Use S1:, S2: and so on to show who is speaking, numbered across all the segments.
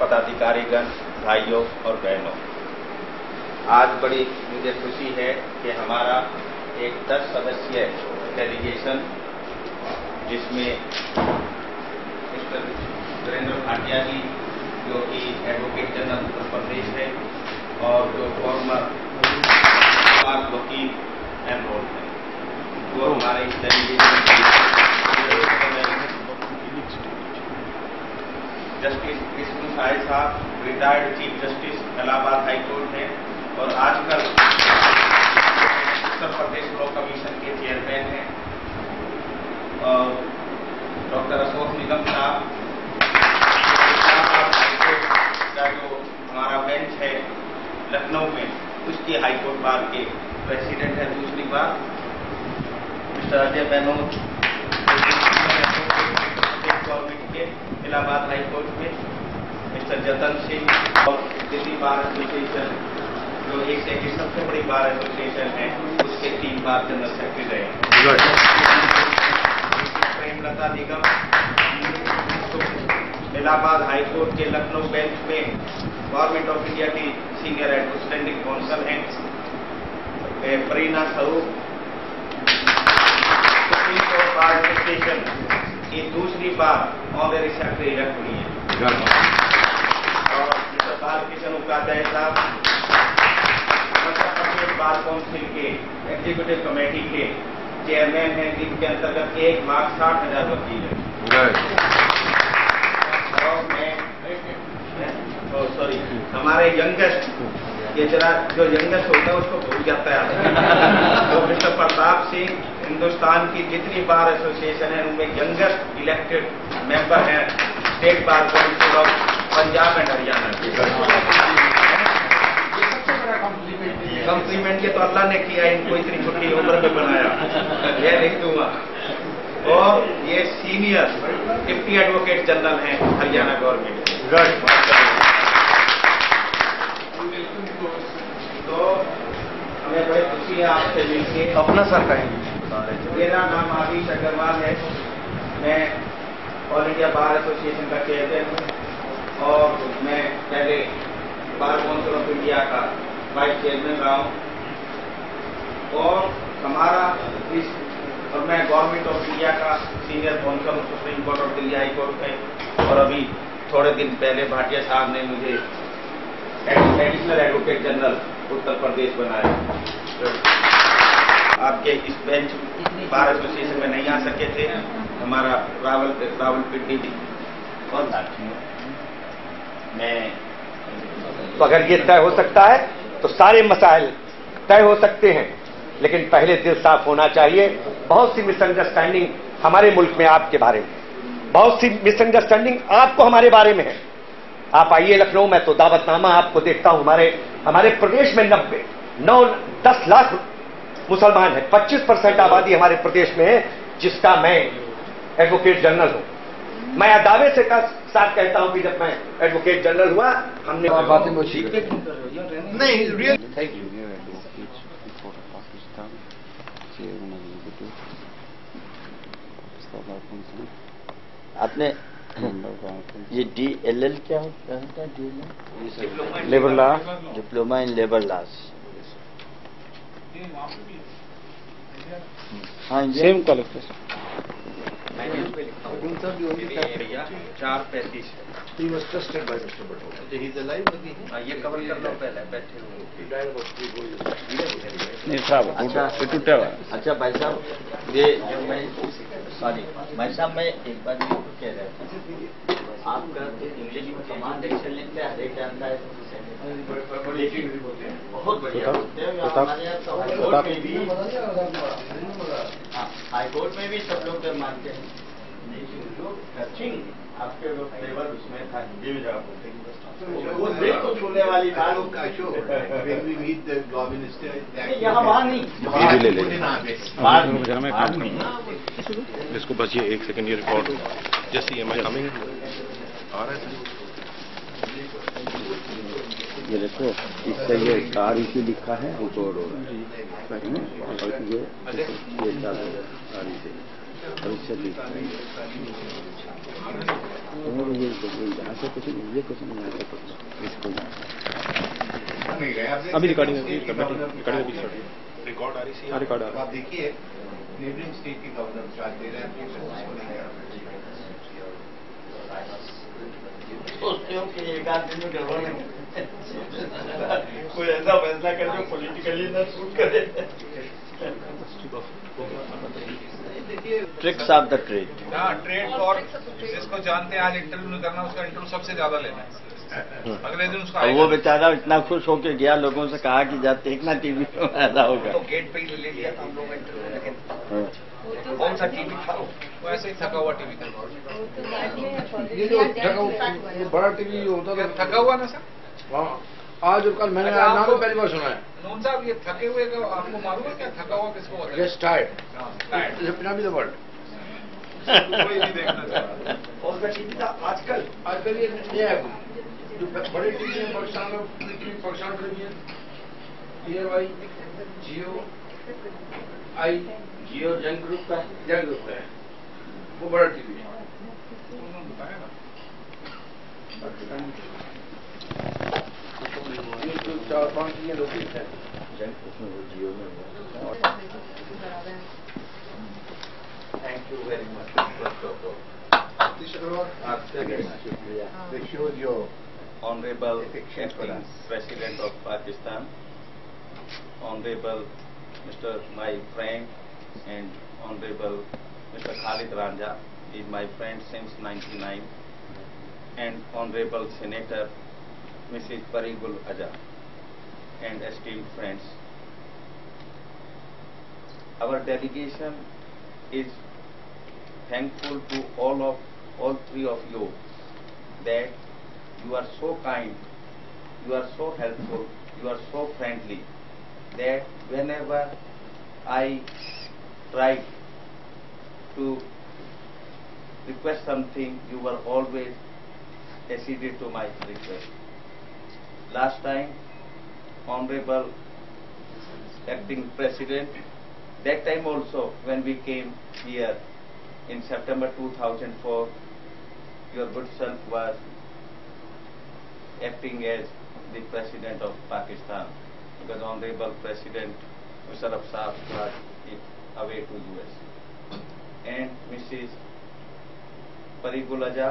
S1: पदाधिकारीगण, भाइयों और बहनों, आज बड़ी मुझे खुशी है कि हमारा एक 10 सदस्यीय डेलीगेशन, जिसमें मिस्टर वीरेंद्र भाटिया जी, जो कि एडवोकेट जनरल उत्तर प्रदेश है और जो फॉर्मर वकील एनरोल है, वो हमारे इस डेलीगेशन जस्टिस विष्णु साय साहब, retired chief justice Allahabad high court हैं और आजकल उत्तर प्रदेश लॉ कमीशन के चेयरमैन हैं, और डॉक्टर अशोक निगम साहब का जो हमारा बेंच है लखनऊ में, उसके हाईकोर्ट बार के प्रेसिडेंट है दूसरी बार, मिस्टर अजय बैनोज गवर्नमेंट के इलाहाबाद हाई कोर्ट में, मिस्टर जतन सिंह और दिल्ली बार एसोसिएशन, जो एक से सबसे बड़ी बार एसोसिएशन है, उसके 3 बार जनरल सेक्रेटरी रहे, प्रेमलता निगम इलाहाबाद हाई कोर्ट के लखनऊ बेंच में गवर्नमेंट ऑफ इंडिया की सीनियर आउटस्टैंडिंग काउंसिल हैं, प्रीना स्वरूप सुप्रीम कोर्ट बार एसोसिएशन की दूसरी बार ऑनरेरी सेक्रेटरी इलेक्ट हुई है, और मिस्टर बालकिशन उपाध्याय साहब मध्य प्रदेश बार काउंसिल के एग्जीक्यूटिव कमेटी के चेयरमैन हैं, जिनके अंतर्गत 1,60,000 वकील हैं। और मैं सॉरी, हमारे यंगेस्ट, ये जरा जो यंगेस्ट होता है उसको भूल जाता है, तो मिस्टर प्रताप सिंह हिंदुस्तान की जितनी बार एसोसिएशन है उनमें यंगेस्ट इलेक्टेड मेंबर हैं state bar council of Punjab and Haryana के। कम्प्लीमेंट के तो अल्लाह ने किया, इनको इतनी छोटी उम्र में बनाया, यह नहीं दूंगा। और ये सीनियर डिप्टी एडवोकेट जनरल हैं हरियाणा गवर्नमेंट के। तो हमें बड़ी खुशी है आपसे मिलकर।
S2: अपना सर कहेंगे।
S1: मेरा नाम आदिश अग्रवाल है, मैं ऑल इंडिया बार एसोसिएशन का चेयरमैन हूँ और मैं पहले बार काउंसिल ऑफ इंडिया का वाइस चेयरमैन रहा हूँ, और हमारा और मैं गवर्नमेंट ऑफ इंडिया का senior council supreme court of Delhi high court में, और अभी थोड़े दिन पहले भाटिया साहब ने मुझे additional advocate general Uttar Pradesh बनाया। आपके इस बेंच बार एसोसिएशन में नहीं आ सके थे हमारा रावल पिड्डी जी और मैं,
S2: तो अगर ये तय हो सकता है तो सारे मसाइल तय हो सकते हैं, लेकिन पहले दिल साफ होना चाहिए। बहुत सी मिसअंडरस्टैंडिंग हमारे मुल्क में आपके बारे में, बहुत सी मिसअंडरस्टैंडिंग आपको हमारे बारे में है। आप आइए लखनऊ में तो दावतनामा आपको देखता हूं, हमारे प्रदेश में 9-10 लाख मुसलमान है, 25% आबादी हमारे प्रदेश में है, जिसका मैं एडवोकेट जनरल हूं। मैं दावे से साथ कहता हूं कि जब मैं एडवोकेट जनरल हुआ, हमने नहीं रियल थैंक यू।
S3: आपने ये DLL क्या होता है? DLL
S2: labour law,
S3: diploma in labour laws. हाँ,
S2: सेम क्वालिफिकेशन।
S1: भैया 4:35 ये कवर कर लो पहले, बैठे
S2: नहीं साहब,
S3: अच्छा भाई साहब, ये जो मैं सॉरी भाई साहब, मैं एक बार ये कह रहा था, आपका इंग्लिश में कमांड एक्शन लिखते हैं, हर एक जानता है, बहुत बढ़िया होते हैं। हमारे यहाँ तो हाईकोर्ट में भी, हाईकोर्ट में भी सब लोग मानते हैं, लेकिन आपके फ्लेवर उसमें था, हिंदी में जवाब बोलते हैं, वो दिल को छूने वाली बात का शो। यहाँ बाहर नहीं,
S4: इसको बस ये 1 सेकंड ये रिकॉर्ड जैसे एम आई कमिंग आ रहा है।
S3: ये देखो, इससे ये कार इसी लिखा है, और ये चार कार इसे
S5: भविष्य ऐसा कुछ नहीं, ये कुछ नहीं, ऐसा कुछ इसको
S6: अभी रिकॉर्डिंग रिकॉर्डिंग अभी स्टार्ट
S4: रिकॉर्ड आ रही थी।
S6: रिकॉर्ड आ
S7: तो आप देखिए नेबरिंग स्टेट के गवर्नर चार्ज दे रहे हैं अपनी सर्विस को नहीं
S3: सोचते हो कि एक आदमी में गड़बड़ नहीं कोई ऐसा फैसला कर जो पॉलिटिकली ना सूट करे। Tricks of the trade.
S7: हाँ, ट्रेड और जिसको जानते हैं आज इंटरव्यू नहीं करना, उसका इंटरव्यू सबसे ज्यादा लेना है। अगले दिन उसका
S3: वो बेचारा इतना खुश होके गया, लोगों से कहा कि जब देखना टीवी में ऐसा होगा।
S7: तो गेट पे ही ले लिया था हम लोग इंटरव्यू, लेकिन कौन सा टीवी था वो ऐसे ही थका हुआ टीवी था।
S5: ये जो ये बड़ा टीवी होता था,
S7: थका हुआ ना सर?
S5: हाँ, आज और कल मैंने नाम तो पहली बार सुना है।
S7: नून साहब, ये थके हुए का आपको मालूम है क्या थका हुआ किसको होता है?
S5: Just tired. Pinnacle the word.
S7: कोई नहीं देखना चाहता।
S2: कौन सा टीवी था आजकल?
S5: आजकल ये है जो बड़े टीवी हैं पाकिस्तान में, पाकिस्तान में भी है, EMI, जियो, आई,
S3: जियो जंग ग्रुप का
S5: जंग ग्रुप है, वो बड़ा टीवी है। ये जो 4-5 ये लोग हैं
S3: जंग, उसमें वो जियो में हुआ। Thank you very much.
S5: They showed your
S3: Honorable Acting President of Pakistan, Honorable Mr. my friend and Honorable Mr. Khalid Ranja is my friend since '99, and Honorable Senator Mrs. Parigul Aja and esteemed friends. Our delegation is thankful to all three of you that you are so kind, you are so helpful, you are so friendly that whenever I tried to request something, you were always acceded to my request. Last time, Honorable Acting President, that time also when we came here in September 2004, your good self was acting as the President of Pakistan, because Honorable President Musharraf Sahab was away to US. And Mrs. Parigul Aja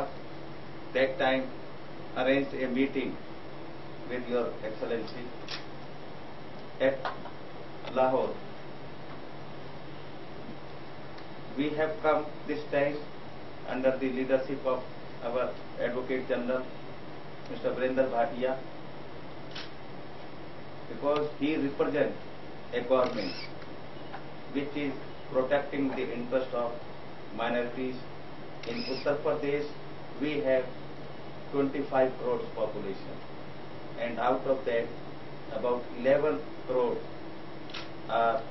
S3: that time arranged a meeting with your Excellency at Lahore. We have come this time under the leadership of our Advocate General Mr. Virender Bhatia, because he represents a government which is protecting the interest of minorities. In Uttar Pradesh, we have 25 crores population, and out of that, about 11 crores are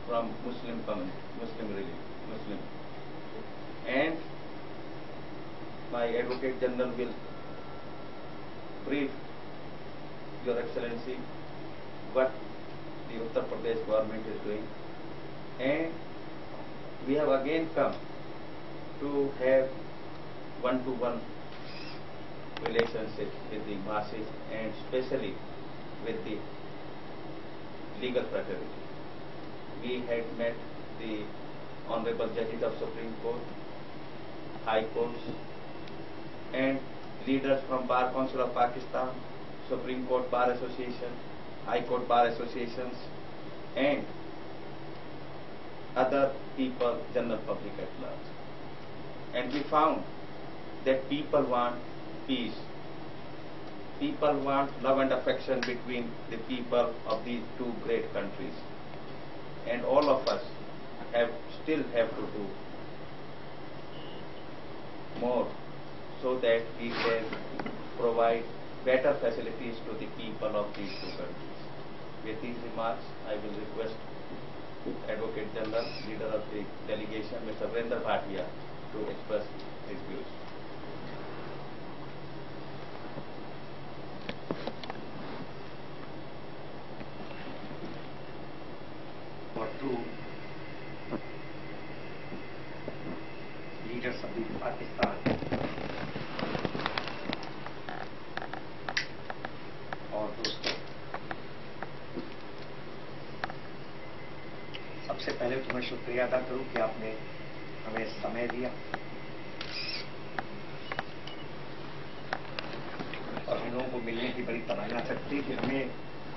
S3: from Muslim community, Muslim religion, Muslim. And my Advocate General will brief Your Excellency what the Uttar Pradesh government is doing, and we have again come to have one-to-one relationship with the masses and especially with the legal fraternity. We had met the Honorable Judges of Supreme Court, High Courts, and leaders from Bar Council of Pakistan, Supreme Court Bar Association, High Court Bar Associations, and other people, general public at large. And we found that people want peace. People want love and affection between the people of these two great countries. And all of us still have to do more so that we can provide better facilities to the people of these two countries. With these remarks, I will request Advocate General, leader of the delegation, Mr. Virender Bhatia, to express his views.
S2: पहले तो मैं शुक्रिया अदा करूं कि आपने हमें समय दिया और हम लोगों को मिलने की बड़ी तमन्ना सकती कि हमें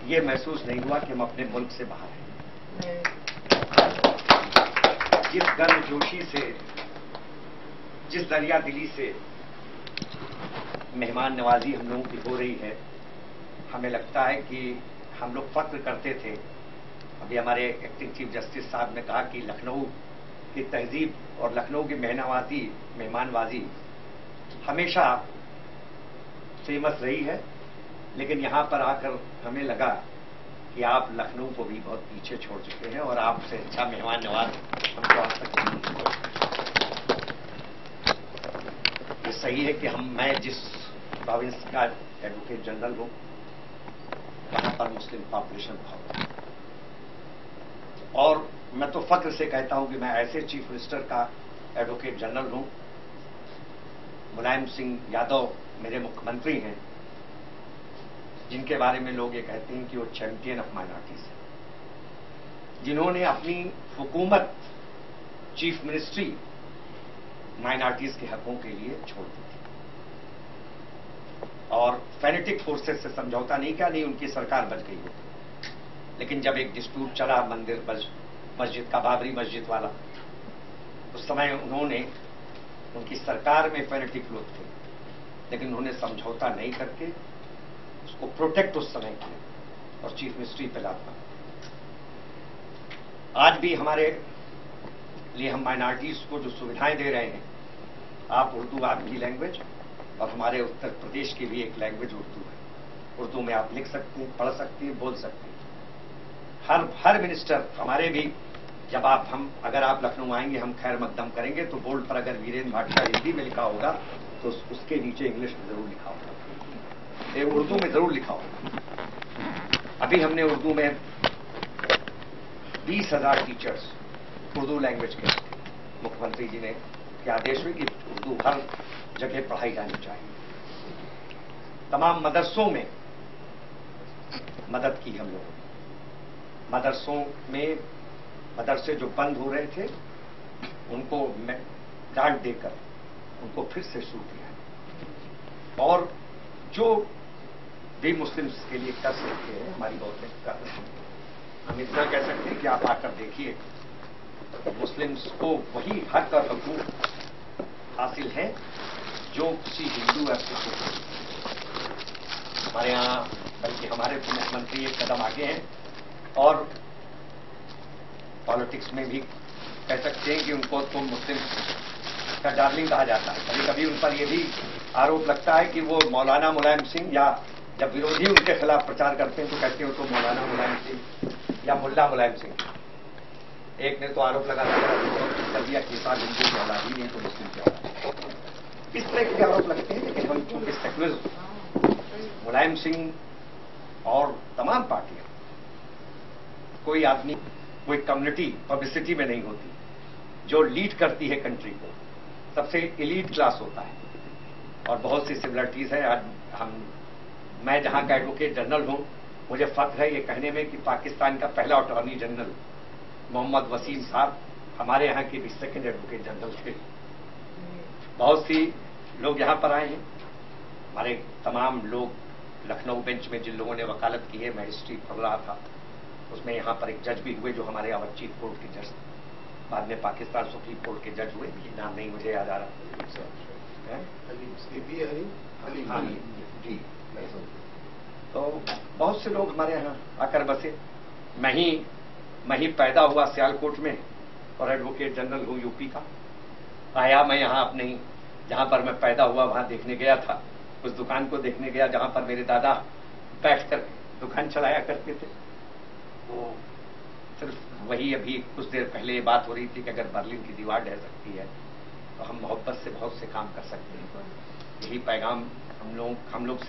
S2: ये महसूस नहीं हुआ कि हम अपने मुल्क से बाहर हैं। जिस गर्मजोशी से, जिस दरिया दिली से मेहमान नवाजी हम लोगों की हो रही है, हमें लगता है कि हम लोग फक्र करते थे। अभी हमारे एक्टिंग चीफ जस्टिस साहब ने कहा कि लखनऊ की तहजीब और लखनऊ की मेहमानवाजी हमेशा फेमस रही है, लेकिन यहां पर आकर हमें लगा कि आप लखनऊ को भी बहुत पीछे छोड़ चुके हैं और आपसे अच्छा मेहमान नवाज हमको आज तक नहीं मिला। ये सही है कि मैं जिस प्रोविंस का एडवोकेट जनरल हूं, वहां पर मुस्लिम पॉपुलेशन बहुत है और मैं तो फक्र से कहता हूं कि मैं ऐसे चीफ मिनिस्टर का एडवोकेट जनरल हूं। मुलायम सिंह यादव मेरे मुख्यमंत्री हैं, जिनके बारे में लोग ये कहते हैं कि वो चैंपियन ऑफ माइनॉरिटीज है, जिन्होंने अपनी हुकूमत, चीफ मिनिस्ट्री माइनॉरिटीज के हकों के लिए छोड़ दी थी और फैनेटिक फोर्सेस से समझौता नहीं किया, नहीं उनकी सरकार बच गई होती। लेकिन जब एक डिस्प्यूट चला मंदिर मस्जिद का, बाबरी मस्जिद वाला, उस समय उन्होंने, उनकी सरकार में फैनेटिक लोग थे, लेकिन उन्होंने समझौता नहीं करके उसको प्रोटेक्ट उस समय किया और चीफ मिनिस्ट्री पे लाता। आज भी हमारे लिए हम माइनॉरिटीज को जो सुविधाएं दे रहे हैं, आप उर्दू आपकी लैंग्वेज और हमारे उत्तर प्रदेश की भी एक लैंग्वेज उर्दू है। उर्दू में आप लिख सकते हैं, पढ़ सकते हैं, बोल सकते हैं। हर मिनिस्टर हमारे भी, जब अगर आप लखनऊ आएंगे, हम खैर मकदम करेंगे तो बोर्ड पर अगर वीरेंद्र भाटिया हिंदी में लिखा होगा तो उसके नीचे इंग्लिश में जरूर लिखा होगा, ये उर्दू में जरूर लिखा होगा। अभी हमने उर्दू में 20,000 टीचर्स उर्दू लैंग्वेज के, मुख्यमंत्री जी ने के आदेश में कि उर्दू हर जगह पढ़ाई जानी चाहिए। तमाम मदरसों में मदद की हम लोगों ने। मदरसों में, मदरसे जो बंद हो रहे थे उनको ग्रांट देकर उनको फिर से शुरू किया और जो भी मुस्लिम्स के लिए कर सकते हैं, हमारी गवर्नमेंट कर रही है। हम इतना कह सकते हैं कि आप आकर देखिए, मुस्लिम्स को वही हक और हकूक हासिल है जो किसी हिंदू या सिख को। हमारे यहाँ बल्कि हमारे मुख्यमंत्री एक कदम आगे हैं और पॉलिटिक्स में भी कह सकते हैं कि उनको तो मुस्लिम का डार्लिंग कहा जाता है। कभी कभी उन पर यह भी आरोप लगता है कि वो मौलाना मुलायम सिंह, या जब विरोधी उनके खिलाफ प्रचार करते हैं तो कहते हैं तो मौलाना मुलायम सिंह या मुल्ला मुलायम सिंह। एक ने तो आरोप लगा दिया कि साल हिंदू की औलाद ही नहीं तो मुस्लिम की औलाद। इस तरह के आरोप लगते हैं, लेकिन हम चूंकि सेक्युलरिज्म, मुलायम सिंह और तमाम पार्टियां, कोई आदमी, कोई कम्युनिटी पब्लिसिटी में नहीं होती। जो लीड करती है कंट्री को, सबसे एलीट क्लास होता है और बहुत सी सिमिलरिटीज है। आज मैं जहां का एडवोकेट जनरल हूं, मुझे फख्र है ये कहने में कि पाकिस्तान का पहला अटॉर्नी जनरल मोहम्मद वसीम साहब हमारे यहाँ के भी सेकंड एडवोकेट जनरल थे। बहुत सी लोग यहां पर आए हैं, हमारे तमाम लोग लखनऊ बेंच में जिन लोगों ने वकालत की है, मैं हिस्ट्री पढ़ रहा था, उसमें यहां पर एक जज भी हुए जो हमारे अवर चीफ कोर्ट के जज, बाद में पाकिस्तान सुप्रीम कोर्ट के जज हुए, नाम नहीं मुझे याद आ रहा। हाँ जी। तो बहुत से लोग हमारे यहाँ आकर बसे। मैं ही पैदा हुआ सियालकोट में और एडवोकेट जनरल हूँ यूपी का। आया मैं यहाँ अपने ही, जहां पर मैं पैदा हुआ वहां देखने गया था, उस दुकान को देखने गया जहां पर मेरे दादा बैठकर दुकान चलाया करते थे। तो सिर्फ वही, अभी कुछ देर पहले ये बात हो रही थी कि अगर बर्लिन की दीवार ढह सकती है तो हम मोहब्बत से बहुत से काम कर सकते हैं। यही पैगाम हम लोग से